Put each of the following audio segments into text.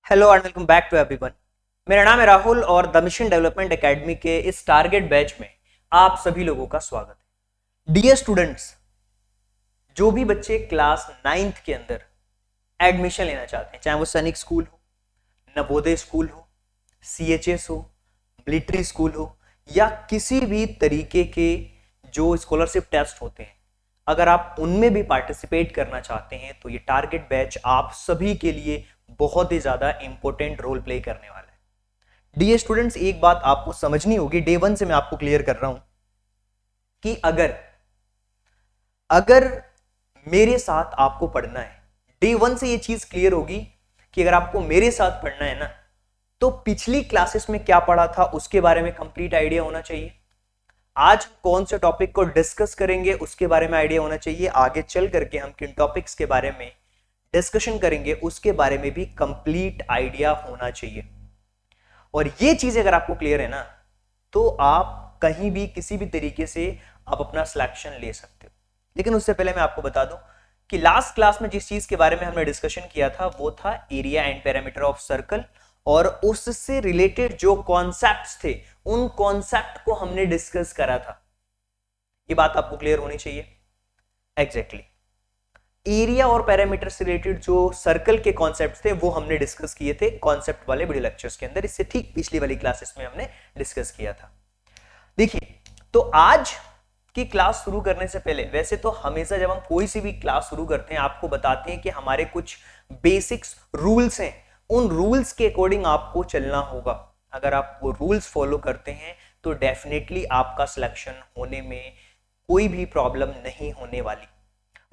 Hello and welcome back to everyone. मेरा नाम है राहुल और द मिशन डेवलपमेंट एकेडमी के इस टारगेट बैच में आप सभी लोगों का स्वागत है। डियर स्टूडेंट्स, जो भी बच्चे क्लास 9th के अंदर एडमिशन लेना चाहते हैं, चाहे वो सैनिक स्कूल हो, नवोदय स्कूल हो, सीएचएस हो, मिलिट्री स्कूल हो या किसी भी तरीके के जो स्कॉलरशिप टेस्ट होते हैं, अगर आप उनमें भी पार्टिसिपेट करना चाहते हैं तो ये टारगेट बैच आप सभी के लिए बहुत ही ज्यादा इंपॉर्टेंट रोल प्ले करने वाला है। डियर स्टूडेंट्स, एक बात आपको समझनी होगी, डे 1 से मैं आपको क्लियर कर रहा हूं कि अगर अगर मेरे साथ आपको पढ़ना है, डे 1 से ये चीज क्लियर होगी कि अगर आपको मेरे साथ पढ़ना है ना, तो पिछली क्लासेस में क्या पढ़ा था उसके बारे में कंप्लीट आइडिया होना चाहिए। आज कौन से टॉपिक को डिस्कस करेंगे उसके बारे में आइडिया होना चाहिए। आगे चल करके हम किन टॉपिक्स के बारे में डिस्कशन करेंगे उसके बारे में भी कंप्लीट आइडिया होना चाहिए। और ये चीज अगर आपको क्लियर है ना, तो आप कहीं भी किसी भी तरीके से आप अपना सिलेक्शन ले सकते हो। लेकिन उससे पहले मैं आपको बता दूं कि लास्ट क्लास में जिस चीज के बारे में हमने डिस्कशन किया था वो था area and parameter of circle, और उससे रिलेटेड जो कॉन्सेप्ट्स थे उन कॉन्सेप्ट को हमने डिस्कस करा था। ये बात आपको क्लियर होनी चाहिए। एग्जैक्टली एरिया और पैरामीटर से रिलेटेड जो सर्कल के कॉन्सेप्ट थे वो हमने डिस्कस किए थे कॉन्सेप्ट वाले वीडियो लेक्चर्स के अंदर। इससे ठीक पिछली वाली क्लासेस में हमने डिस्कस किया था। देखिए, तो आज की क्लास शुरू करने से पहले, वैसे तो हमेशा जब हम कोई सी भी क्लास शुरू करते हैं आपको बताते हैं कि हमारे कुछ बेसिक्स रूल्स हैं, उन रूल्स के अकॉर्डिंग आपको चलना होगा। अगर आप वो रूल्स फॉलो करते हैं तो डेफिनेटली आपका सिलेक्शन होने में कोई भी प्रॉब्लम नहीं होने वाली।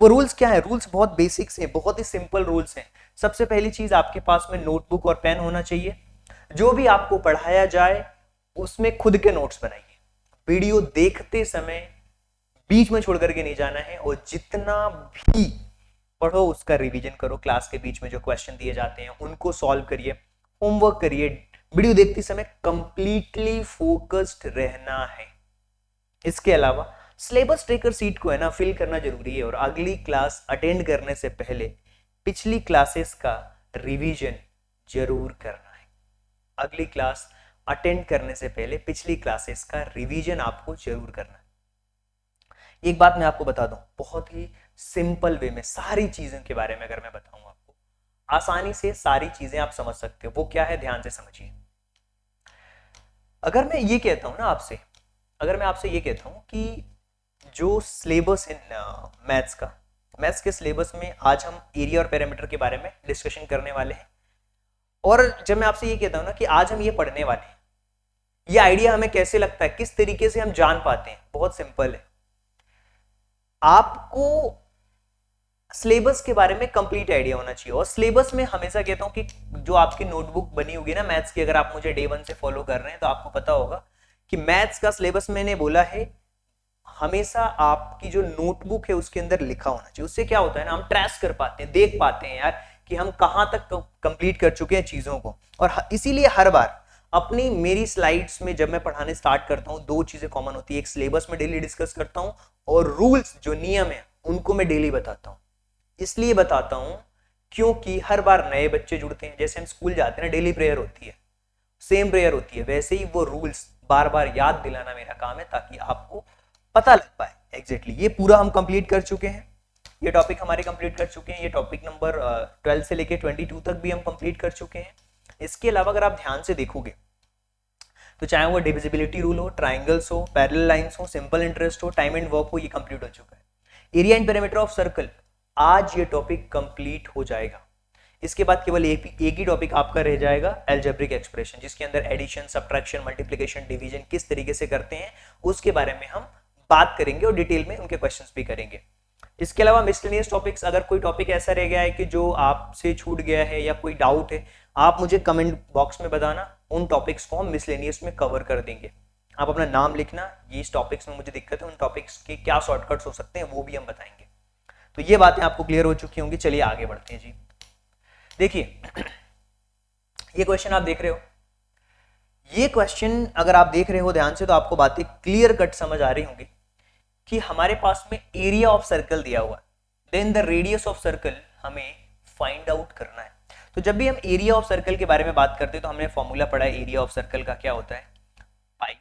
वो रूल्स क्या है? रूल्स बहुत बेसिक्स हैं, बहुत ही सिंपल रूल्स हैं। सबसे पहली चीज, आपके पास में नोटबुक और पेन होना चाहिए। जो भी आपको पढ़ाया जाए उसमें खुद के नोट्स बनाइए। वीडियो देखते समय बीच में छोड़ करके नहीं जाना है, और जितना भी पढ़ो उसका रिवीजन करो। क्लास के बीच में जो क्वेश्चन दिए जाते हैं उनको सॉल्व करिए, होमवर्क करिए। वीडियो देखते समय कंप्लीटली फोकस्ड रहना है। इसके अलावा सिलेबस ट्रेकर सीट को है ना फिल करना जरूरी है, और अगली क्लास अटेंड करने से पहले पिछली क्लासेस का रिवीजन जरूर करना है। अगली क्लास अटेंड करने से पहले पिछली क्लासेस का रिवीजन आपको जरूर करना है। एक बात मैं आपको बता दूं, बहुत ही सिंपल वे में सारी चीजों के बारे में अगर मैं बताऊं आपको, आसानी से सारी चीजें आप समझ सकते हो। वो क्या है, ध्यान से समझिए। अगर मैं ये कहता हूं ना आपसे, अगर मैं आपसे ये कहता हूं कि जो सिलेबस है मैथ्स के सिलेबस में आज हम एरिया और पैरामीटर के बारे में डिस्कशन करने वाले हैं। और जब मैं आपसे ये कहता हूं ना कि आज हम ये पढ़ने वाले हैं, ये आइडिया हमें कैसे लगता है, किस तरीके से हम जान पाते हैं? बहुत सिंपल है। आपको सिलेबस के बारे में कंप्लीट आइडिया होना चाहिए। और सिलेबस में हमेशा कहता हूं कि जो आपकी नोटबुक बनी होगी ना मैथ्स की, अगर आप मुझे डे 1 से फॉलो कर रहे हैं तो आपको पता होगा कि मैथ्स का सिलेबस मैंने बोला है हमेशा आपकी जो नोटबुक है उसके अंदर लिखा होना चाहिए। उससे क्या होता है ना, हम ट्रेस कर पाते हैं, देख पाते हैं यार कि हम कहां तक कंप्लीट कर चुके हैं चीजों को। और इसीलिए हर बार अपनी मेरी स्लाइड्स में जब मैं पढ़ाने स्टार्ट करता हूं, दो चीजें कॉमन होती है। एक, सिलेबस में डेली डिस्कस करता हूं, और रूल्स जो नियम है उनको मैं डेली बताता हूं। इसलिए बताता हूं क्योंकि हर बार नए बच्चे जुड़ते हैं। जैसे हम स्कूल जाते हैं ना, डेली प्रेयर होती है, सेम प्रेयर होती है, वैसे ही वो रूल्स बार बार याद दिलाना मेरा काम है ताकि आपको पता लग पाए। एग्जैक्टली ये पूरा हम कंप्लीट कर चुके हैं, ये टॉपिक हमारे कंप्लीट कर चुके हैं। ये टॉपिक नंबर 12 से लेके 22 तक भी हम कंप्लीट कर चुके हैं। इसके अलावा अगर आप ध्यान से देखोगे तो चाहे वो डिविजिबिलिटी रूल हो, ट्राइंगल्स हो, पैरेलल लाइंस हो, सिंपल इंटरेस्ट हो, टाइम एंड वर्क हो, ये कंप्लीट हो चुका है। Area and parameter of circle, आज ये टॉपिक कंप्लीट हो जाएगा। इसके बाद केवल एक ही टॉपिक आपका रह जाएगा, अलजेब्रिक एक्सप्रेशन, जिसके अंदर एडिशन, सब्ट्रैक्शन, मल्टीप्लिकेशन, डिवीजन किस तरीके से करते हैं उसके बारे में हम बात करेंगे और डिटेल में उनके क्वेश्चंस भी करेंगे। इसके अलावा मिसलेनियस टॉपिक्स, अगर कोई टॉपिक ऐसा रह गया है कि जो आपसे छूट गया है या कोई डाउट है, आप मुझे कमेंट बॉक्स में बताना, उन टॉपिक्स को हम मिसलेनियस में कवर कर देंगे। आप अपना नाम लिखना, ये इस टॉपिक्स में मुझे दिक्कत है, उन टॉपिक्स के क्या शॉर्टकट्स हो सकते हैं वो भी हम बताएंगे। तो ये बातें आपको क्लियर हो चुकी होंगी। चलिए आगे बढ़ते हैं जी। देखिए, ये क्वेश्चन आप देख रहे हो, ये क्वेश्चन अगर आप देख रहे हो ध्यान से तो आपको बातें क्लियर कट समझ आ रही होंगी कि हमारे पास में एरिया ऑफ सर्कल दिया हुआ है, then the radius of circle हमें फाइंड आउट करना है। तो जब भी हम एरिया ऑफ सर्कल के बारे में बात करते हैं तो हमने फॉर्मूला पढ़ा है एरिया ऑफ सर्कल का, क्या होता है, पाई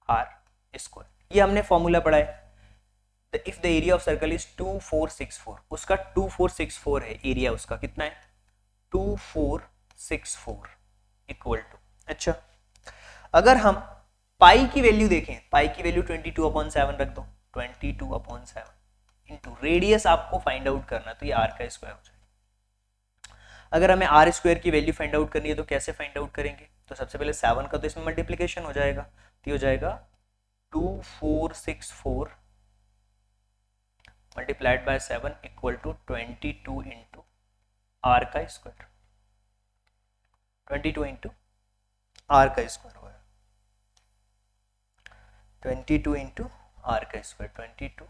आर स्क्वायर, ये हमने फॉर्मूला पढ़ा है। If the area of circle is 2464, उसका 2464 है एरिया, उसका कितना है 2464 इक्वल टू, अच्छा अगर हम पाई की वैल्यू देखें, पाई की वैल्यू 22/7 रख दो, 22/7 इंटू रेडियस आपको फाइंड आउट करना, तो ये आर का स्क्वायर हो जाएगा। अगर हमें आर स्क्वायर की वैल्यू फाइंड आउट करनी है तो कैसे फाइंड आउट करेंगे, तो सबसे पहले 7 का तो इसमें मल्टीप्लीकेशन हो जाएगा, तो ये हो जाएगा 2464 multiplied by 7 equal to 22 into R का स्क्वायर, 22 इंटू आर का स्क्वायर होगा, 22 इंटू आर का स्क्वायर, 22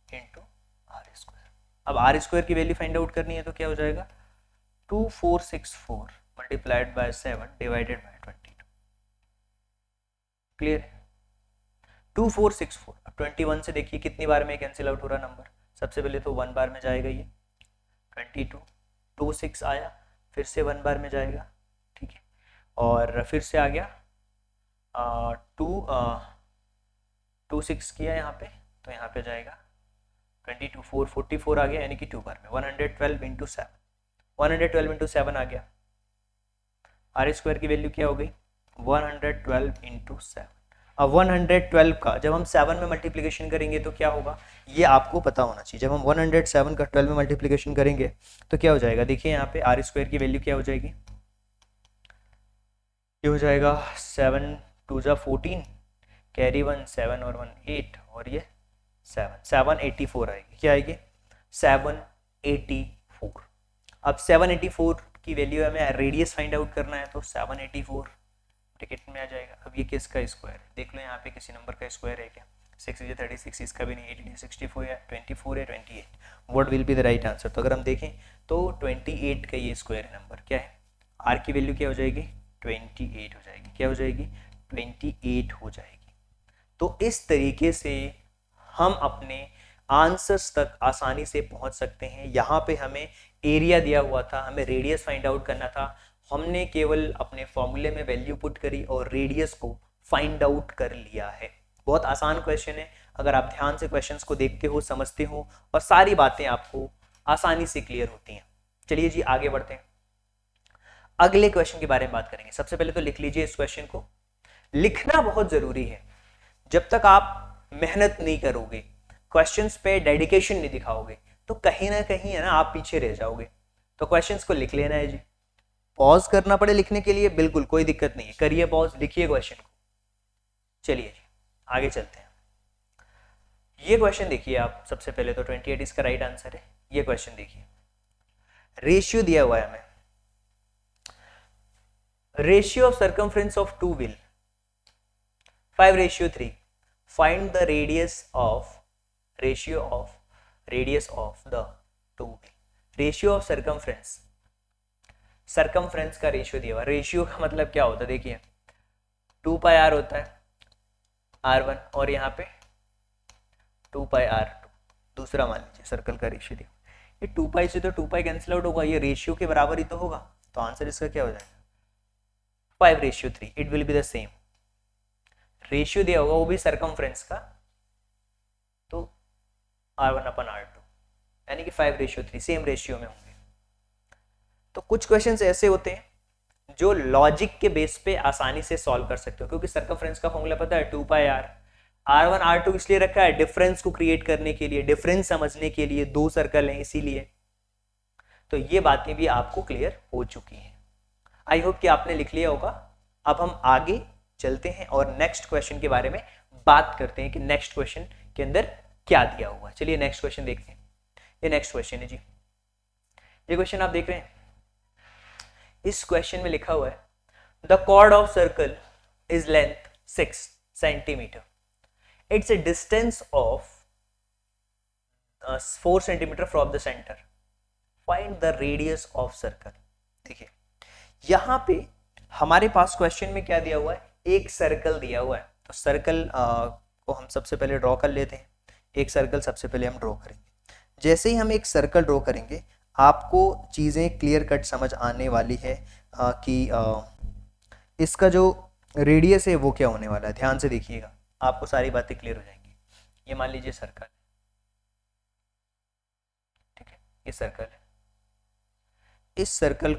इंटू आर स्क्वायर। अब आर स्क्वायर की वैल्यू फाइंड आउट करनी है तो क्या हो जाएगा 2464 multiplied by 7 divided by 22, clear है 2464। अब 21 से देखिए कितनी बार में कैंसिल आउट हो रहा नंबर, सबसे पहले तो 1 बार में जाएगा ये 22, 26 आया, फिर से 1 बार में जाएगा, ठीक है, और फिर से आ गया 26 किया यहाँ पे, तो यहाँ पे जाएगा 22, 444 आ गया, यानी कि 2 बार में 112 इंटू 7, 112 इंटू 7 आ गया, आर स्क्वायर की वैल्यू क्या हो गई 112 इंटू 7। अब 112 का जब हम 7 में मल्टीप्लिकेशन करेंगे तो क्या होगा, ये आपको पता होना चाहिए। जब हम 107 का 12 में मल्टीप्लिकेशन करेंगे तो क्या हो जाएगा, देखिए यहाँ पे आर स्क्वायर की वैल्यू क्या हो जाएगी, ये हो जाएगा 7 2 जा 14, कैरी 1 7 और 1 8, और ये 784 आएगी, क्या आएगी 784। अब 784 की वैल्यू हमें रेडियस फाइंड आउट करना है, तो 784 ब्रैकेट में आ जाएगा। अब ये किसका स्क्वायर है, देख लो यहाँ पे किसी नंबर का स्क्वायर है क्या, 6 is 36, इसका भी नहीं, 8 is 64 है, 24 है 28, what will be the right answer. तो अगर हम देखें तो 28 का ये स्क्वायर है नंबर, क्या है आर की वैल्यू क्या हो जाएगी 28 हो जाएगी, क्या हो जाएगी 28 हो जाएगी। तो इस तरीके से हम अपने आंसर्स तक आसानी से पहुंच सकते हैं। यहाँ पे हमें एरिया दिया हुआ था, हमें रेडियस फाइंड आउट करना था, हमने केवल अपने फॉर्मूले में वैल्यू पुट करी और रेडियस को फाइंड आउट कर लिया है। बहुत आसान क्वेश्चन है, अगर आप ध्यान से क्वेश्चंस को देखते हो, समझते हो और सारी बातें आपको आसानी से क्लियर होती हैं। चलिए जी आगे बढ़ते हैं, अगले क्वेश्चन के बारे में बात करेंगे। सबसे पहले तो लिख लीजिए इस क्वेश्चन को, लिखना बहुत जरूरी है। जब तक आप मेहनत नहीं करोगे, क्वेश्चंस पे डेडिकेशन नहीं दिखाओगे, तो कहीं ना कहीं है ना आप पीछे रह जाओगे। तो क्वेश्चंस को लिख लेना है जी, पॉज करना पड़े लिखने के लिए बिल्कुल कोई दिक्कत नहीं है, करिए पॉज, लिखिए क्वेश्चन को। चलिए जी आगे चलते हैं। ये क्वेश्चन देखिए आप, सबसे पहले तो 28 इसका राइट आंसर है। ये क्वेश्चन देखिए, रेशियो दिया हुआ है हमें, ratio of circumference of two wheel 5:3, find the radius of the two wheel. Ratio of circumference का रेशियो दिया हुआ, रेशियो का मतलब क्या होता है, देखिए 2πr होता है r1 और यहाँ पे 2πr2, दूसरा मान लीजिए सर्कल का रेशियो दिया, ये 2π से तो 2π कैंसिल आउट होगा, ये रेशियो के बराबर ही तो होगा, तो आंसर इसका क्या हो जाएगा 5:3। It will be the same, ratio दिया होगा वो भी सर्कमफ्रेंस का, तो r1/r2 यानी कि 5:3 सेम रेशियो में होंगे। तो कुछ क्वेश्चंस ऐसे होते हैं जो लॉजिक के बेस पे आसानी से सॉल्व कर सकते हो, क्योंकि सर्कमफ्रेंस का फॉर्मूला पता है 2πr, r1 r2 इसलिए रखा है डिफरेंस को क्रिएट करने के लिए, डिफरेंस समझने के लिए, दो सर्कल हैं इसीलिए। तो ये बातें भी आपको क्लियर हो चुकी हैं, आई होप कि आपने लिख लिया होगा। अब हम आगे चलते हैं और नेक्स्ट क्वेश्चन के बारे में बात करते हैं कि नेक्स्ट क्वेश्चन के अंदर क्या दिया हुआ। चलिए नेक्स्ट क्वेश्चन देखते हैं। ये नेक्स्ट क्वेश्चन है जी, ये क्वेश्चन आप देख रहे हैं, इस क्वेश्चन में लिखा हुआ है the chord of circle is length 6 centimetre, it's a distance of 4 centimetre from the centre, find the radius of circle. देखिए यहां पे हमारे पास क्वेश्चन में क्या दिया हुआ है, एक सर्कल दिया हुआ है। तो सर्कल को हम सबसे पहले ड्रॉ कर लेते हैं। एक सर्कल सबसे पहले हम ड्रॉ करेंगे। जैसे ही हम एक सर्कल ड्रॉ करेंगे आपको चीज़ें क्लियर कट समझ आने वाली है कि इसका जो रेडियस है वो क्या होने वाला है। ध्यान से देखिएगा, आपको सारी बातें क्लियर हो जाएंगी। ये मान लीजिए सर्कल, ठीक है, ये सर्कल है। इस सर्कल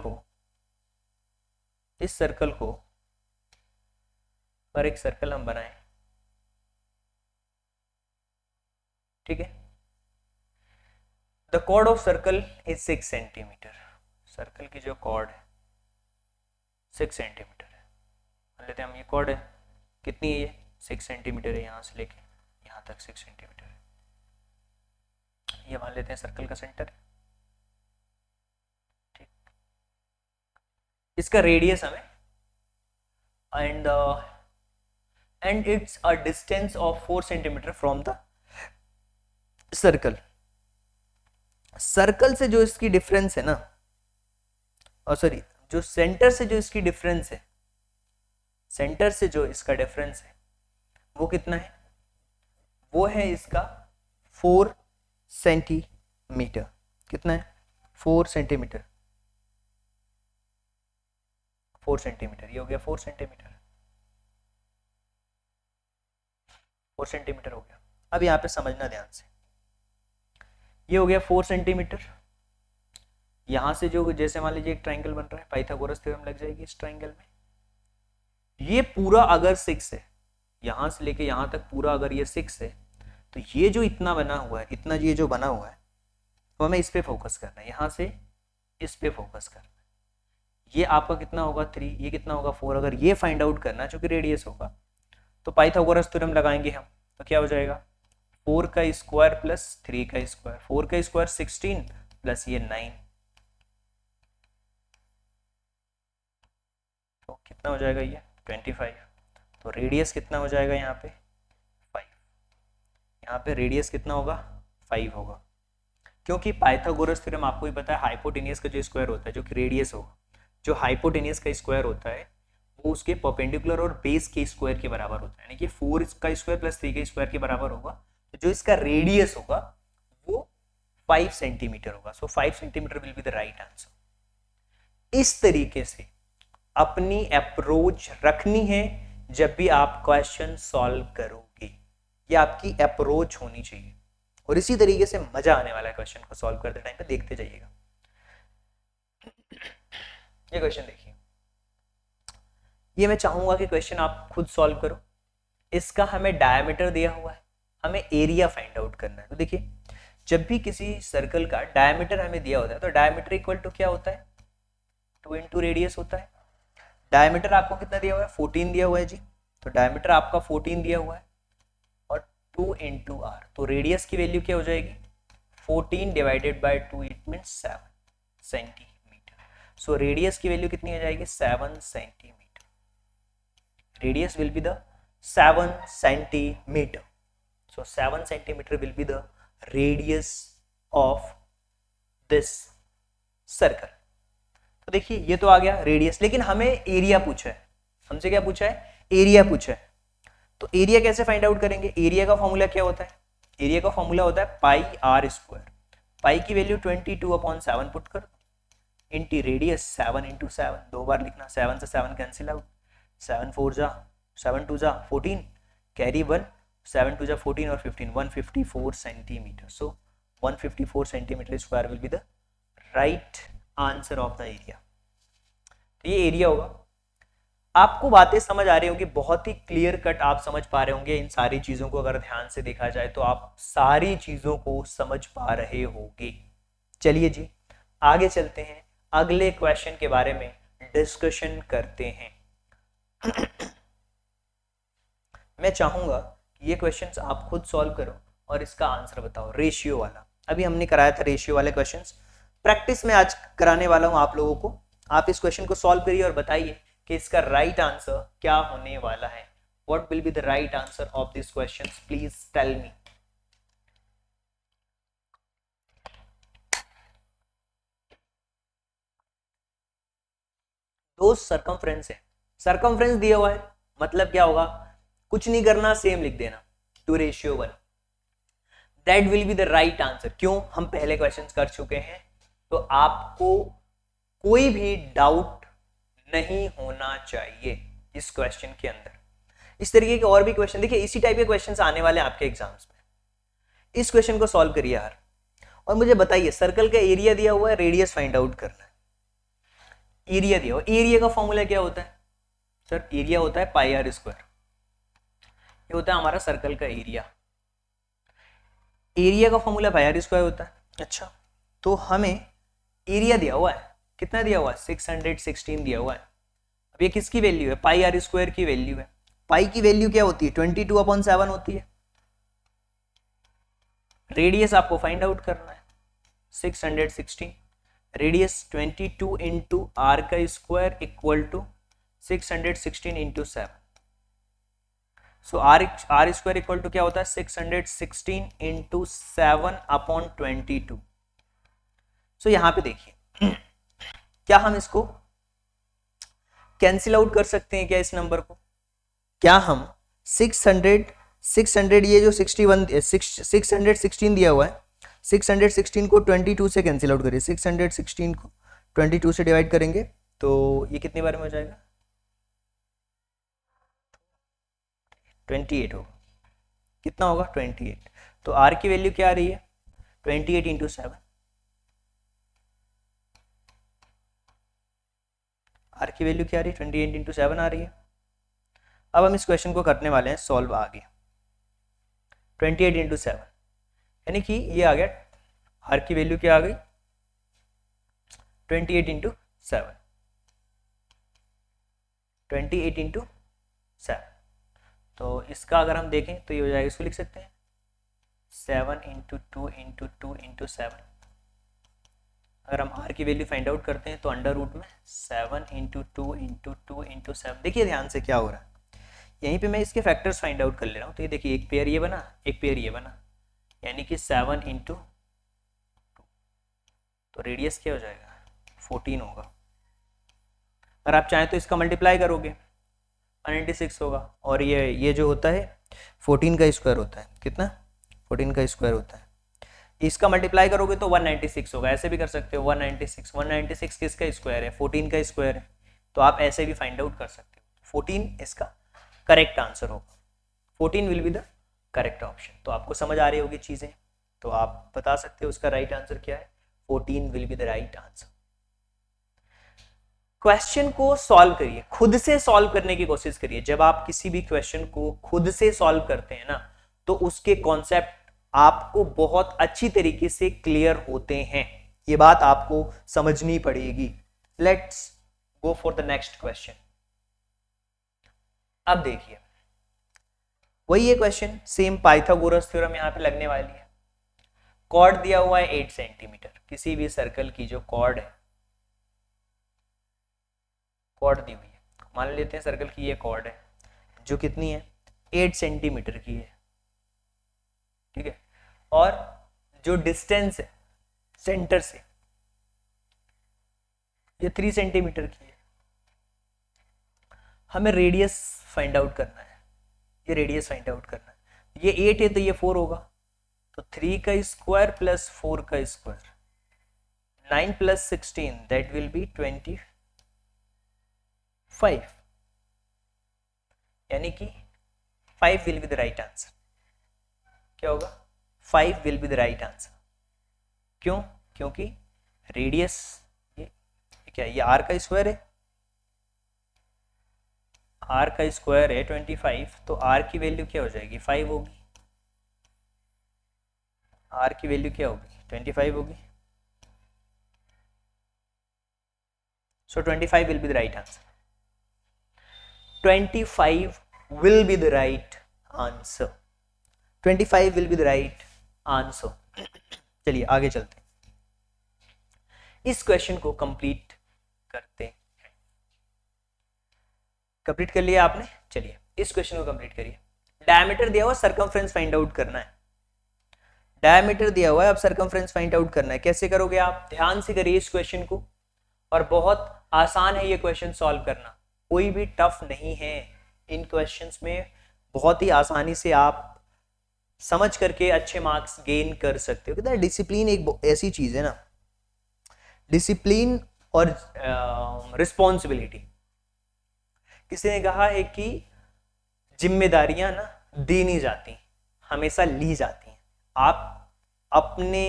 को पर एक सर्कल हम बनाएं, ठीक है। The chord of circle is 6 centimetre. Circle की जो कॉर्ड है 6 सेंटीमीटर है। मान लेते हैं हम ये कॉर्ड है, कितनी है ये 6 सेंटीमीटर है, यहाँ से लेके यहाँ तक 6 सेंटीमीटर है। ये मान लेते हैं सर्कल का सेंटर है, ठीक। इसका रेडियस हमें and it's a distance of 4 centimetre from the circle. Circle से जो इसकी डिफरेंस है ना, और सॉरी जो सेंटर से जो इसकी डिफरेंस है, सेंटर से जो इसका डिफरेंस है वो कितना है, वो है इसका 4 सेंटीमीटर। कितना है 4 सेंटीमीटर, 4 सेंटीमीटर। ये हो गया 4 सेंटीमीटर, 4 सेंटीमीटर हो गया। अब यहाँ पे समझना ध्यान से, ये हो गया 4 सेंटीमीटर। यहां से जो जैसे मान लीजिए एक ट्राइंगल बन रहा है, पाइथागोरस थ्योरम लग जाएगी इस ट्राइंगल में। ये पूरा अगर 6 है, यहां से लेके यहां तक पूरा अगर ये 6 है, तो ये जो इतना बना हुआ है, इतना ये जो बना हुआ है, तो हमें इस पे फोकस करना है, यहां से इस पे फोकस करना है। ये आपका कितना होगा 3, ये कितना होगा 4। अगर ये फाइंड आउट करना है, चूंकि रेडियस होगा, तो पाइथागोरस थ्योरम लगाएंगे हम, तो क्या हो जाएगा 4 का स्क्वायर प्लस 3 का स्क्वायर। 4 का स्क्वायर 16 प्लस ये 9, तो कितना हो जाएगा ये 25। तो रेडियस कितना हो जाएगा यहाँ पे 5। यहाँ पे रेडियस कितना होगा 5 होगा, क्योंकि पाइथागोरस थ्योरम आपको ही पता है, हाइपोटेनियस का जो स्क्वायर होता है, जो कि रेडियस होगा, जो हाइपोटेनियस का स्क्वायर होता है वो उसके परपेंडिकुलर और बेस के स्क्वायर के बराबर होता है, यानी कि 4 का स्क्वायर प्लस 3 के स्क्वायर के बराबर होगा। तो जो इसका रेडियस होगा वो 5 सेंटीमीटर होगा। सो 5 centimetre will be the right answer. इस तरीके से अपनी अप्रोच रखनी है जब भी आप क्वेश्चन सॉल्व करोगे, ये आपकी अप्रोच होनी चाहिए, और इसी तरीके से मजा आने वाला है क्वेश्चन को सॉल्व करते टाइम पे। देखते जाइएगा, ये क्वेश्चन देखिए, ये मैं चाहूंगा कि क्वेश्चन आप खुद सॉल्व करो। इसका हमें डायमीटर दिया हुआ है, हमें एरिया फाइंड आउट करना है। तो देखिए, जब भी किसी सर्कल का डायमीटर हमें दिया होता है, तो डायमीटर इक्वल टू क्या होता है 2 इंटू रेडियस होता है। डायमीटर आपको कितना दिया हुआ है 14 दिया हुआ है जी, तो डायमीटर आपका 14 दिया हुआ है, और 2 इंटू आर, तो रेडियस की वैल्यू क्या हो जाएगी 14 divided by 2, it means 7 centimetre. So radius की वैल्यू कितनी हो जाएगी 7 centimetre. Radius will be the 7 centimetre. So 7 centimetre will be the radius of this circle. तो देखिए ये तो आ गया रेडियस, लेकिन हमें एरिया पूछा है। हमसे क्या पूछा है एरिया पूछा है। तो एरिया कैसे फाइंड आउट करेंगे, एरिया का फॉर्मूला क्या होता है, एरिया का फॉर्मूला होता है पाई आर स्क्वायर। पाई की वैल्यू 22/7 पुट कर, इंटी रेडियस 7 इंटू 7, 2 बार लिखना, 7 से 7 कैंसिल आउट, 7 4 जा 7 2 जा 14, कैरी 1, 7 2 जा 14 और 15, 154 centimetre. So 154 centimetre square will be the right answer of the area. तो ये एरिया होगा। आपको बातें समझ आ रही होंगी, बहुत ही क्लियर कट आप समझ पा रहे होंगे इन सारी चीजों को। अगर ध्यान से देखा जाए तो आप सारी चीजों को समझ पा रहे होंगे। चलिए जी आगे चलते हैं, अगले क्वेश्चन के बारे में डिस्कशन करते हैं। मैं चाहूंगा ये क्वेश्चंस आप खुद सॉल्व करो और इसका आंसर बताओ। रेशियो वाला अभी हमने कराया था, रेशियो वाले क्वेश्चंस प्रैक्टिस में आज कराने वाला हूं आप लोगों को। आप इस क्वेश्चन को सॉल्व करिए और बताइए कि इसका राइट आंसर क्या होने वाला है। What will be the right answer of this questions, please tell me. दो सर्कमफ्रेंस है, सर्कमफ्रेंस दिया हुआ है, मतलब क्या होगा, कुछ नहीं करना, सेम लिख देना 2:1। That will be the right answer. क्यों, हम पहले क्वेश्चन कर चुके हैं तो आपको कोई भी डाउट नहीं होना चाहिए इस क्वेश्चन के अंदर। इस तरीके के और भी क्वेश्चन देखिए, इसी टाइप के क्वेश्चंस आने वाले हैं आपके एग्जाम्स में। इस क्वेश्चन को सॉल्व करिए यार, और मुझे बताइए सर्कल का एरिया दिया हुआ है, रेडियस फाइंड आउट करना है। एरिया दिया हुआ, एरिया का फॉर्मूला क्या होता है सर? एरिया होता है पाई आर स्क्वायर। ये होता है हमारा सर्कल का एरिया। एरिया का फॉर्मूला पाई आर स्क्वायर होता है। अच्छा, तो हमें एरिया दिया हुआ है, कितना दिया हुआ है? 616 दिया हुआ है। अब ये किसकी वैल्यू है? पाई आर स्क्वायर की वैल्यू है। पाई की वैल्यू क्या होती है? 22/7 होती है। रेडियस आपको फाइंड आउट करना है 616, रेडियस 22 इंटू आर का square equal to 616 into 7। So R square equal to क्या होता है? 616 इंटू 7/22। सो यहां पे देखिए क्या हम इसको कैंसिल आउट कर सकते हैं क्या इस नंबर को? क्या हम 600 ये जो 616 दिया हुआ है, 616 को 22 से कैंसिल आउट करिए। 616 को 22 से डिवाइड करेंगे तो ये कितनी बार में हो जाएगा? 28 होगा। कितना होगा? 28। तो आर की वैल्यू क्या आ रही है? 28 इंटू 7। आर की वैल्यू क्या आ रही है? 28 इंटू 7 आ रही है। अब हम इस क्वेश्चन को करने वाले हैं सॉल्व आगे। 28 इंटू 7 यानी कि ये आ गया, आर की वैल्यू क्या आ गई? 28 इंटू 7, 28 इंटू 7। तो इसका अगर हम देखें तो ये हो जाएगा, इसको लिख सकते हैं 7 इंटू 2 इंटू 2 इंटू 7। अगर हम आर की वैल्यू फाइंड आउट करते हैं तो अंडर रूट में 7 इंटू 2 इंटू 2 इंटू 7। देखिए ध्यान से क्या हो रहा है, यहीं पे मैं इसके फैक्टर्स फाइंड आउट कर ले रहा हूँ। तो ये देखिए, एक पेयर ये बना, एक पेयर ये बना, यानी कि 7 इंटू 2। तो रेडियस क्या हो जाएगा? 14 होगा। अगर आप चाहें तो इसका मल्टीप्लाई करोगे 196 होगा, और ये जो होता है 14 का स्क्वायर होता है। कितना? 14 का स्क्वायर होता है। इसका मल्टीप्लाई करोगे तो 196 होगा। ऐसे भी कर सकते हो 196 किसका स्क्वायर है? 14 का स्क्वायर है। तो आप ऐसे भी फाइंड आउट कर सकते हो। 14 इसका करेक्ट आंसर होगा। 14 will be the correct option. तो आपको समझ आ रही होगी चीजें, तो आप बता सकते हो उसका राइट आंसर क्या है। 14 will be the right answer. Question को सॉल्व करिए, खुद से सॉल्व करने की कोशिश करिए। जब आप किसी भी क्वेश्चन को खुद से सॉल्व करते हैं ना, तो उसके कॉन्सेप्ट आपको बहुत अच्छी तरीके से क्लियर होते हैं। ये बात आपको समझनी पड़ेगी। Let's go for the next question. अब देखिए वही ये क्वेश्चन, सेम पाइथागोरस थ्योरम यहां पे लगने वाली है। कॉर्ड दिया हुआ है 8 सेंटीमीटर, किसी भी सर्कल की जो कॉर्ड है, कॉर्ड दी हुई है, मान लेते हैं सर्कल की ये कॉर्ड है जो कितनी है? 8 सेंटीमीटर की है, ठीक है। और जो डिस्टेंस है सेंटर से ये 3 सेंटीमीटर की है। हमें रेडियस फाइंड आउट करना है, ये रेडियस फाइंड आउट करना है। ये 8 है तो ये 4 होगा, तो 3 का स्क्वायर प्लस 4 का square, 9 plus 16 that will be 25, यानी कि 5 will be the right answer. क्या होगा? 5 will be the right answer. क्यों? क्योंकि रेडियस ये क्या है? ये आर का स्क्वायर है, आर का स्क्वायर है 25, तो आर की वैल्यू क्या हो जाएगी? 5 होगी। आर की वैल्यू क्या होगी? 25 होगी। सो 25 will be the right answer. 25 will be the right answer. 25 will be the right answer. चलिए आगे चलते हैं, इस क्वेश्चन को कंप्लीट करते हैं। कंप्लीट कर लिया आपने? चलिए इस क्वेश्चन को कंप्लीट करिए। डायमीटर दिया हुआ, सर्कमफ्रेंस फाइंड आउट करना है। डायमीटर दिया हुआ है, अब सर्कमफ्रेंस फाइंड आउट करना है। कैसे करोगे आप? ध्यान से करिए इस क्वेश्चन को, और बहुत आसान है ये क्वेश्चन सॉल्व करना, कोई भी टफ नहीं है। इन क्वेश्चंस में बहुत ही आसानी से आप समझ करके अच्छे मार्क्स गेन कर सकते हो। कितना डिसिप्लिन एक ऐसी चीज है ना डिसिप्लिन और रिस्पॉन्सिबिलिटी। किसी ने कहा है कि जिम्मेदारियां ना दी नहीं जाती, हमेशा ली जाती हैं। आप अपने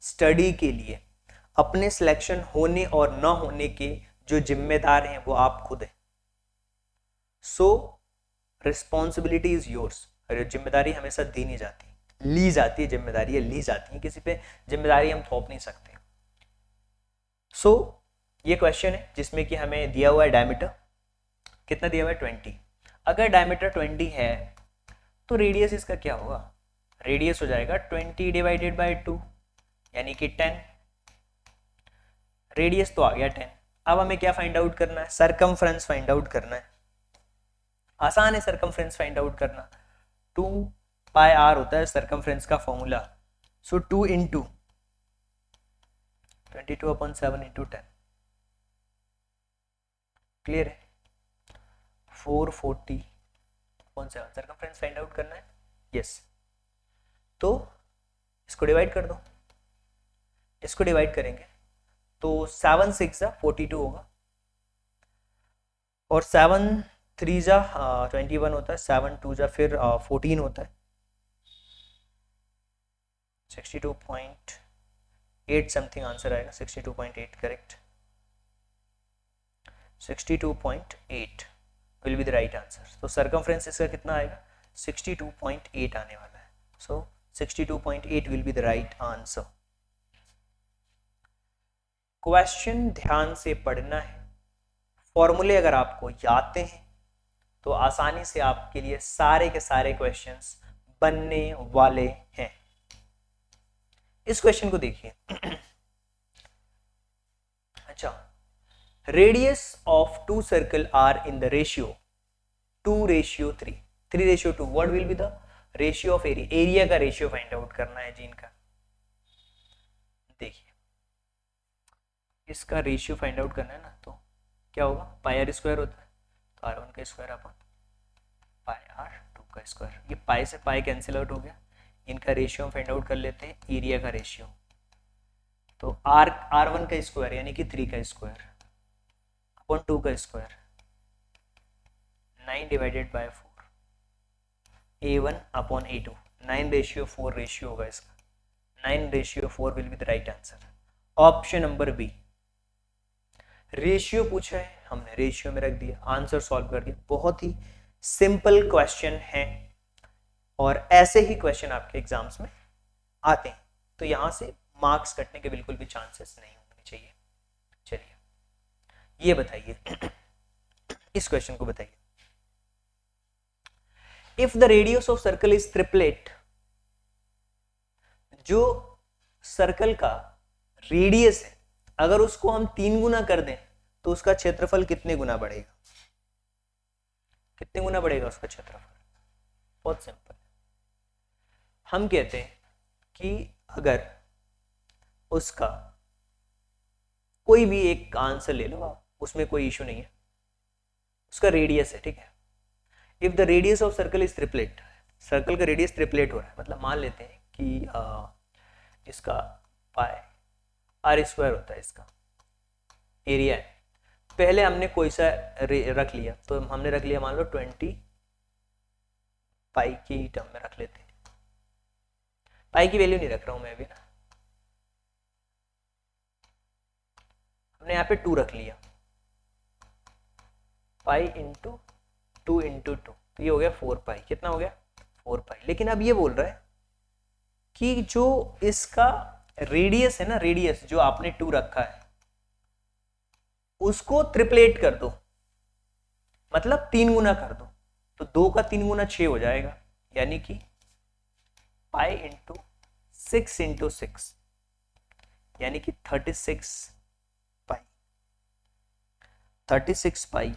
स्टडी के लिए, अपने सिलेक्शन होने और न होने के जो जिम्मेदार हैं वो आप खुद हैं। सो रिस्पॉन्सिबिलिटी इज योर्स। जिम्मेदारी हमेशा दी नहीं जाती, ली जाती है। जिम्मेदारी ली जाती है, किसी पे जिम्मेदारी हम थोप नहीं सकते। सो ये क्वेश्चन है जिसमें कि हमें दिया हुआ है डायमीटर कितना दिया हुआ है 20। अगर डायमीटर 20 है तो रेडियस इसका क्या होगा? रेडियस हो जाएगा 20 डिवाइडेड बाई 2 यानी कि 10। रेडियस तो आ गया 10। अब हमें क्या फाइंड आउट करना है? सरकमफ्रेंस फाइंड आउट करना है। आसान है सरकमफ्रेंस फाइंड आउट करना। 2 पाई आर होता है सरकमफ्रेंस का फॉर्मूला। सो 2 इंटू 22/7 इंटू 10। क्लियर है? 440/7 सरकमफ्रेंस फाइंड आउट करना है। यस, तो इसको डिवाइड कर दो। इसको डिवाइड करेंगे तो 7 6 42 होगा और 7 3 21 होता है, 7 2 फिर 14 होता है। 62.8 समथिंग आंसर आएगा। 62.8 correct. 62.8 will be the right answer. तो सरकमफ्रेंस इसका कितना आएगा? 62.8 आने वाला है। सो 62.8 will be the right answer. Question ध्यान से पढ़ना है। फॉर्मूले अगर आपको याद हैं तो आसानी से आपके लिए सारे के सारे क्वेश्चंस बनने वाले हैं। इस क्वेश्चन को देखिए। अच्छा, radius of two circle are in the ratio 2:3। 3:2। What will be the ratio of area? Area का रेशियो फाइंड आउट करना है जी इनका। देखिए, इसका रेशियो फाइंड आउट करना है ना, तो क्या होगा? पाई आर स्क्वायर होता है, तो R1 का स्क्वायर अपन पाई R2 का स्क्वायर। ये पाई से पाई कैंसिल आउट हो गया। इनका रेशियो हम फाइंड आउट कर लेते हैं, एरिया का रेशियो। तो R1 का स्क्वायर यानी कि 3 का स्क्वायर अपॉन 2 का square 9 divided by 4 A1 upon A2। 9:4 ratio होगा इसका। 9:4 will be the right answer. Option number B. Ratio पूछा है, हमने रेशियो में रख दिया, आंसर सॉल्व कर दिया। बहुत ही सिंपल क्वेश्चन है और ऐसे ही क्वेश्चन आपके एग्जाम्स में आते हैं, तो यहां से मार्क्स कटने के बिल्कुल भी चांसेस नहीं होने चाहिए। चलिए ये बताइए, इस क्वेश्चन को बताइए। If the radius of circle is triplet, जो सर्कल का रेडियस है अगर उसको हम 3 गुना कर दें तो उसका क्षेत्रफल कितने गुना बढ़ेगा? कितने गुना बढ़ेगा उसका क्षेत्रफल? बहुत सिंपल। हम कहते हैं कि अगर उसका कोई भी एक आंसर ले लो आप, उसमें कोई इशू नहीं है, उसका रेडियस है, ठीक है। If the radius of circle is triplet, circle का रेडियस ट्रिपलेट हो रहा है, मतलब मान लेते हैं कि इसका पाई आर स्क्वायर होता है, इसका एरिया है। पहले हमने कोई सा रख लिया, तो हमने रख लिया मान लो 20 पाई की टर्म में रख लेते हैं। पाई की वैल्यू नहीं रख रहा हूं मैं अभी ना, हमने यहाँ पे 2 रख लिया, पाई इंटू 2 इंटू 2, तो ये हो गया 4 पाई। कितना हो गया? 4 पाई। लेकिन अब ये बोल रहा है कि जो इसका रेडियस है ना, रेडियस जो आपने 2 रखा है उसको ट्रिपलेट कर दो, मतलब 3 गुना कर दो, तो 2 का 3 गुना 6 हो जाएगा, यानी कि पाई इंटू 6 इंटू 6 यानी कि 36 पाई। 36 पाई।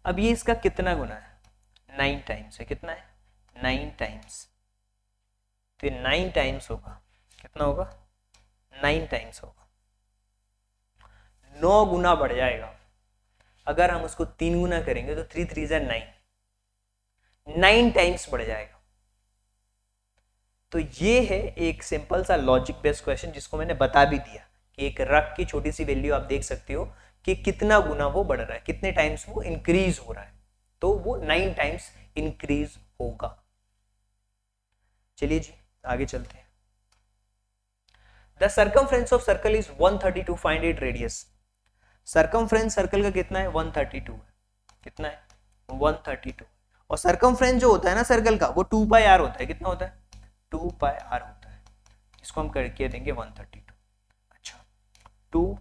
अब ये इसका कितना गुना है? 9 टाइम्स है। कितना है? 9 टाइम्स। तो ये 9 टाइम्स होगा। कितना होगा? 9 टाइम्स होगा। 9 गुना बढ़ जाएगा। अगर हम उसको 3 गुना करेंगे तो 3 3 9, 9 टाइम्स बढ़ जाएगा। तो ये है एक सिंपल सा लॉजिक बेस्ड क्वेश्चन जिसको मैंने बता भी दिया कि एक रक की छोटी सी वैल्यू आप देख सकते हो कि कितना गुना वो बढ़ रहा है, कितने टाइम्स वो इंक्रीज हो रहा है, तो वो 9 टाइम्स इंक्रीज होगा। चलिए जी आगे चलते हैं। The circumference of circle is 132, find it radius. Circumference circle का कितना है? 132 है। कितना है? 132। और सर्कमफ्रेंस जो होता है ना सर्कल का, वो 2 पाई आर होता है। कितना होता है? 2 पाई आर होता है। इसको हम करके देंगे 132। अच्छा, 2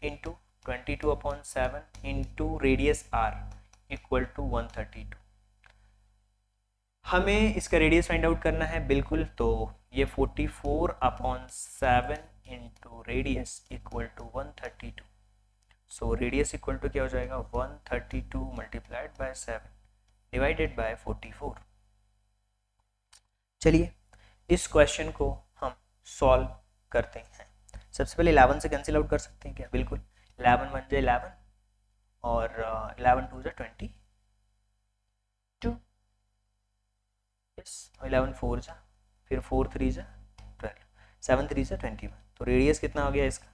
into 22/7 into radius R equal to 132। हमें इसका रेडियस फाइंड आउट करना है बिल्कुल, तो ये 44/7 into radius equal to 132। So radius equal to क्या हो जाएगा? 132 मल्टीप्लाइड बाय 7 डिवाइडेड बाय 44। चलिए इस क्वेश्चन को हम सॉल्व करते हैं। सबसे पहले 11 से कैंसिल आउट कर सकते हैं क्या? बिल्कुल। 11 1 जा 11 और 11 2 जा 22, 11 4 जा, फिर 4 3 जा 12, 7 3 जा 21। तो रेडियस कितना हो गया इसका?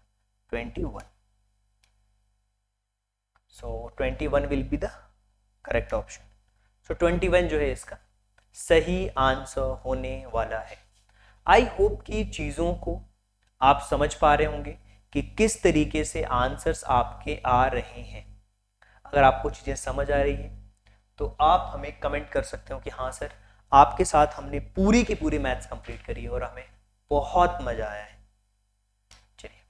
21। So 21 will be the correct option. So 21 जो है इसका सही आंसर होने वाला है। आई होप कि चीज़ों को आप समझ पा रहे होंगे कि किस तरीके से आंसर्स आपके आ रहे हैं। अगर आपको चीज़ें समझ आ रही है तो आप हमें कमेंट कर सकते हो कि हाँ सर, आपके साथ हमने पूरी की पूरी मैथ्स कंप्लीट करी है और हमें बहुत मजा आया है। चलिए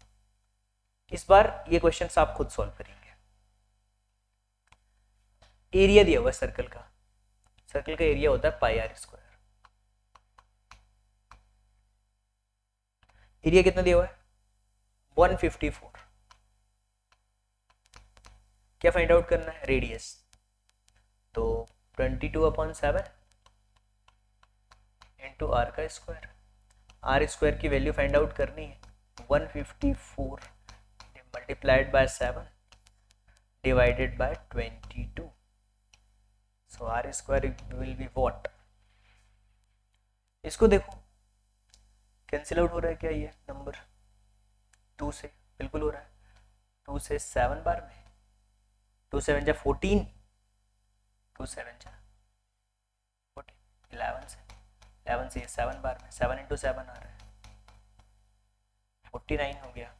इस बार ये क्वेश्चंस आप खुद सॉल्व करेंगे। एरिया दिया हुआ है सर्कल का। सर्कल का एरिया होता है पाई आर स्क्वायर। एरिया कितना दिया हुआ है? 154। क्या फाइंड आउट करना है? रेडियस। तो 22/7 इंटू आर का स्क्वायर। आर स्क्वायर की वैल्यू फाइंड आउट करनी है 154 multiplied by 7 divided by 22। So R square will be what? इसको देखो कैंसिल आउट हो रहा है क्या? ये नंबर 2 से बिल्कुल हो रहा है। 2 से 7 बार में 2 7 जा 14, 2 7 जा 14, 11 से ये 7 बार में 7 इंटू 7 आ रहा है 49 हो गया।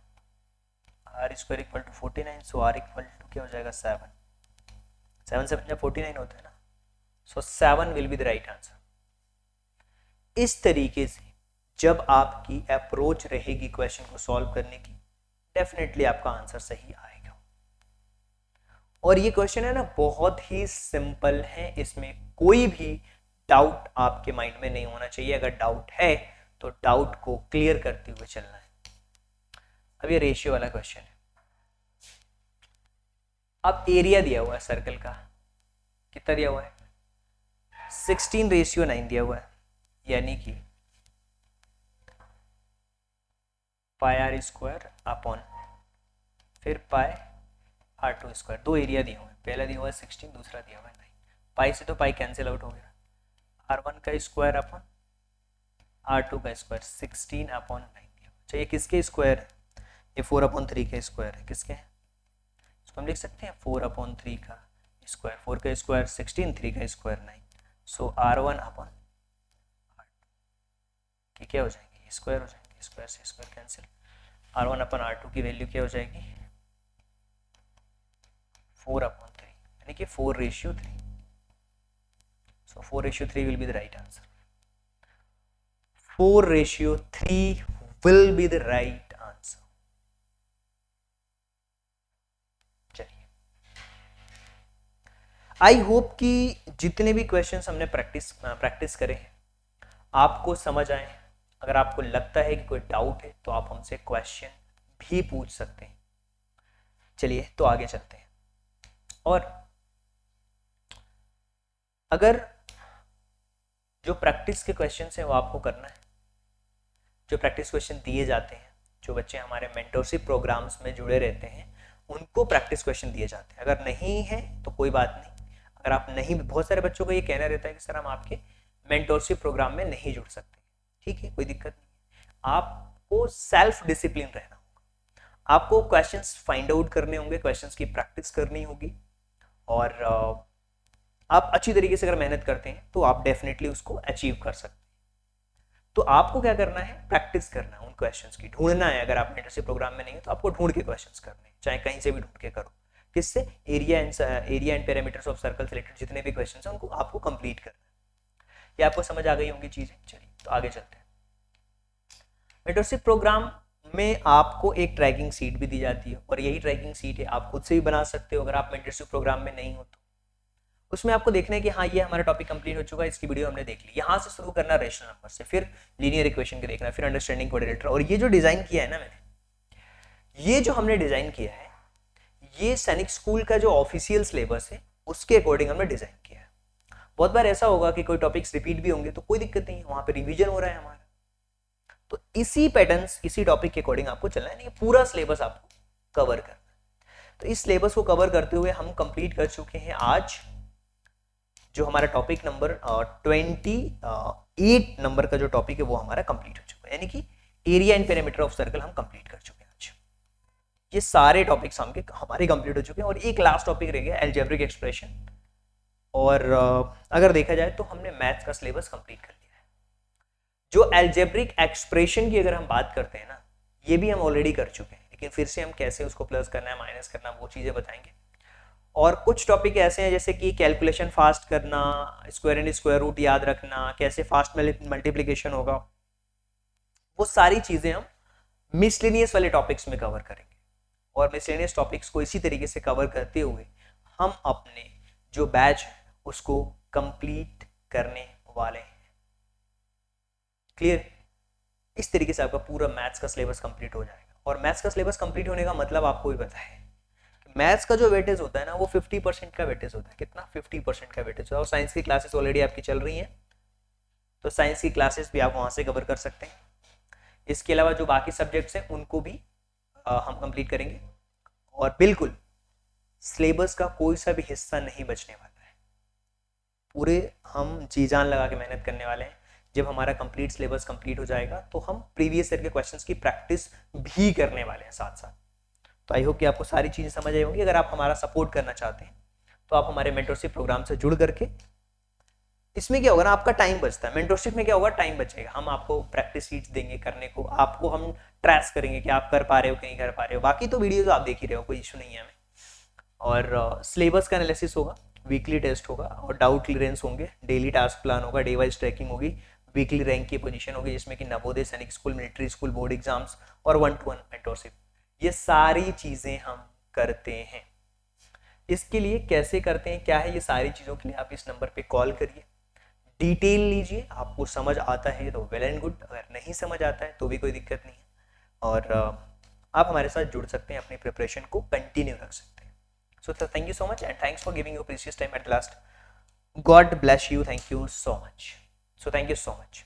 R square equal to 49। So R equal to क्या हो जाएगा? 7 7 7 जा 49 होता है ना। सो 7 will be the right answer. इस तरीके से जब आपकी अप्रोच रहेगी क्वेश्चन को सॉल्व करने की, डेफिनेटली आपका आंसर सही आएगा। और ये क्वेश्चन है ना बहुत ही सिंपल है, इसमें कोई भी डाउट आपके माइंड में नहीं होना चाहिए। अगर डाउट है तो डाउट को क्लियर करते हुए चलना है। अब ये रेशियो वाला क्वेश्चन है। अब एरिया दिया हुआ है सर्कल का, कितना दिया हुआ है? 16:9 दिया हुआ है, यानी कि पाई आर स्क्वायर अपॉन फिर पाई आर टू स्क्वायर। दो एरिया दिए हुए हैं, पहला दिया हुआ है 16, दूसरा दिया हुआ है 9। पाई से तो पाई कैंसिल आउट हो गया। R1 का स्क्वायर अपॉन R2 का स्क्वायर 16/9। अच्छा ये किसके स्क्वायर है? ये 4/3 का स्क्वायर है। किसके है? इसको हम लिख सकते हैं 4/3 का स्क्वायर। 4 का स्क्वायर 16, 3 का स्क्वायर 9। सो R1 अपॉन R2 क्या हो जाएंगे? स्क्वायर हो जाएंगे, स्क्वायर से square cancel. R1 upon R2 की वैल्यू क्या हो जाएगी? 4/3, यानी कि 4:3। So 4:3 will be the right answer. 4:3 will be the right answer. चलिए, आई होप कि जितने भी क्वेश्चंस हमने प्रैक्टिस करे हैं आपको समझ आए। अगर आपको लगता है कि कोई डाउट है तो आप हमसे क्वेश्चन भी पूछ सकते हैं। चलिए तो आगे चलते हैं। और अगर जो प्रैक्टिस के क्वेश्चंस हैं वो आपको करना है, जो प्रैक्टिस क्वेश्चन दिए जाते हैं, जो बच्चे हमारे मेंटरशिप प्रोग्राम्स में जुड़े रहते हैं उनको प्रैक्टिस क्वेश्चन दिए जाते हैं। अगर नहीं है तो कोई बात नहीं। अगर आप नहीं, बहुत सारे बच्चों को ये कहना रहता है कि सर हम आपके मेंटरशिप प्रोग्राम में नहीं जुड़ सकते, ठीक है, कोई दिक्कत नहीं। आपको सेल्फ डिसिप्लिन रहना होगा, आपको क्वेश्चंस फाइंड आउट करने होंगे, क्वेश्चंस की प्रैक्टिस करनी होगी, और आप अच्छी तरीके से अगर मेहनत करते हैं तो आप डेफिनेटली उसको अचीव कर सकते हैं। तो आपको क्या करना है, प्रैक्टिस करना है उन क्वेश्चंस की, ढूंढना है। अगर आप मेंटरशिप प्रोग्राम में नहीं है तो आपको ढूंढ के क्वेश्चंस करने हैं, चाहे कहीं से भी ढूंढ के करो। किससे? Area and parameters of circle से रिलेटेड जितने भी क्वेश्चंस हैं उनको आपको कंप्लीट करना है। ये आपको समझ आ गई होंगी चीजें। चलिए तो आगे चलते हैं। मेंटरशिप प्रोग्राम में आपको एक ट्रैकिंग सीट भी दी जाती है, और यही ट्रैकिंग सीट है आप खुद से भी बना सकते हो अगर आप मेंटरशिप प्रोग्राम में नहीं हो तो। उसमें आपको देखना है कि हाँ ये हमारा टॉपिक कंप्लीट हो चुका है, इसकी वीडियो हमने देख ली। यहाँ से शुरू करना रेशनल नंबर से, फिर लीनियर इक्वेशन के देखना, फिर अंडरस्टैंडिंग कोऑर्डिनेटर। और ये जो डिजाइन किया है ना मैंने, ये जो हमने डिजाइन किया है, ये सैनिक स्कूल का जो ऑफिशियल सिलेबस है उसके अकॉर्डिंग हमने डिजाइन किया है। बहुत बार ऐसा होगा कि कोई टॉपिक्स रिपीट भी होंगे तो कोई दिक्कत नहीं है, वहां पे रिवीजन हो रहा है हमारा। तो इसी पैटर्न्स, इसी टॉपिक के अकॉर्डिंग आपको चलना है, नहीं पूरा सिलेबस आपको कवर करना है। तो इस सिलेबस को कवर करते हुए हम कंप्लीट कर चुके हैं आज जो हमारा टॉपिक नंबर 28 नंबर का जो टॉपिक है वो हमारा कंप्लीट हो चुका है, यानी कि area and parameter of circle हम कंप्लीट कर चुके हैं आज। ये सारे टॉपिक्स हमारे कंप्लीट हो चुके हैं, और एक लास्ट टॉपिक रह गया एल्जेब्रिक एक्सप्रेशन। और अगर देखा जाए तो हमने मैथ्स का सिलेबस कंप्लीट कर लिया है। जो एल्जेब्रिक एक्सप्रेशन की अगर हम बात करते हैं ना, ये भी हम ऑलरेडी कर चुके हैं, लेकिन फिर से हम कैसे उसको प्लस करना है, माइनस करना, वो चीजें बताएंगे। और कुछ टॉपिक ऐसे हैं जैसे कि कैलकुलेशन फास्ट करना, स्क्वायर एंड स्क्वायर रूट याद रखना, कैसे फास्ट मल्टीप्लिकेशन होगा, वो सारी चीजें हम मिसलेनियस वाले टॉपिक्स में कवर करेंगे। और मिसलेनियस टॉपिक्स को इसी तरीके से कवर करते हुए हम अपने जो बैच है उसको कंप्लीट करने वाले हैं। क्लियर? इस तरीके से आपका पूरा मैथ्स का सिलेबस कंप्लीट हो जाएगा। और मैथ्स का सिलेबस कंप्लीट होने का मतलब आपको भी पता है, मैथ्स का जो वेटेज होता है ना वो 50% का वेटेज होता है। कितना? 50% का वेटेज होता है। और साइंस की क्लासेस ऑलरेडी आपकी चल रही हैं, तो साइंस की क्लासेस भी आप वहां से कवर कर सकते हैं। इसके अलावा जो बाकी सब्जेक्ट्स हैं उनको भी हम कंप्लीट करेंगे। और बिल्कुल सिलेबस का कोई सा भी हिस्सा नहीं बचने वाला है, पूरे हम जी जान लगा के मेहनत करने वाले हैं। जब हमारा कंप्लीट सिलेबस कंप्लीट हो जाएगा तो हम प्रीवियस ईयर के क्वेश्चंस की प्रैक्टिस भी करने वाले हैं साथ साथ। तो आई होप कि आपको सारी चीजें समझ आई होंगी। अगर आप हमारा सपोर्ट करना चाहते हैं तो आप हमारे मेंटरशिप प्रोग्राम से जुड़ करके, इसमें क्या होगा ना, आपका टाइम बचता है। मेंटरशिप में क्या होगा, टाइम बचेगा। हम आपको प्रैक्टिस शीट्स देंगे करने को, आपको हम ट्रैस करेंगे कि आप कर पा रहे हो कि नहीं कर पा रहे हो। बाकी तो वीडियोज आप देख ही रहे हो, कोई इशू नहीं है हमें। और सिलेबस का एनालिसिस होगा, वीकली टेस्ट होगा, और डाउट क्लियरेंस होंगे, डेली टास्क प्लान होगा, डे वाइज ट्रैकिंग होगी, वीकली रैंक की पोजीशन होगी, जिसमें कि नवोदय, सैनिक school, military school, board exams, और 1-to-1 मेंटरशिप। ये सारी चीजें हम करते हैं। इसके लिए कैसे करते हैं, क्या है, ये सारी चीजों के लिए आप इस नंबर पे कॉल करिए, डिटेल लीजिए। आपको समझ आता है तो वेल एंड गुड, अगर नहीं समझ आता है तो भी कोई दिक्कत नहीं है। और आप हमारे साथ जुड़ सकते हैं, अपनी प्रिपरेशन को कंटिन्यू रख सकते हैं। So thank you so much and thanks for giving your precious time at last. God bless you, thank you so much. So thank you so much.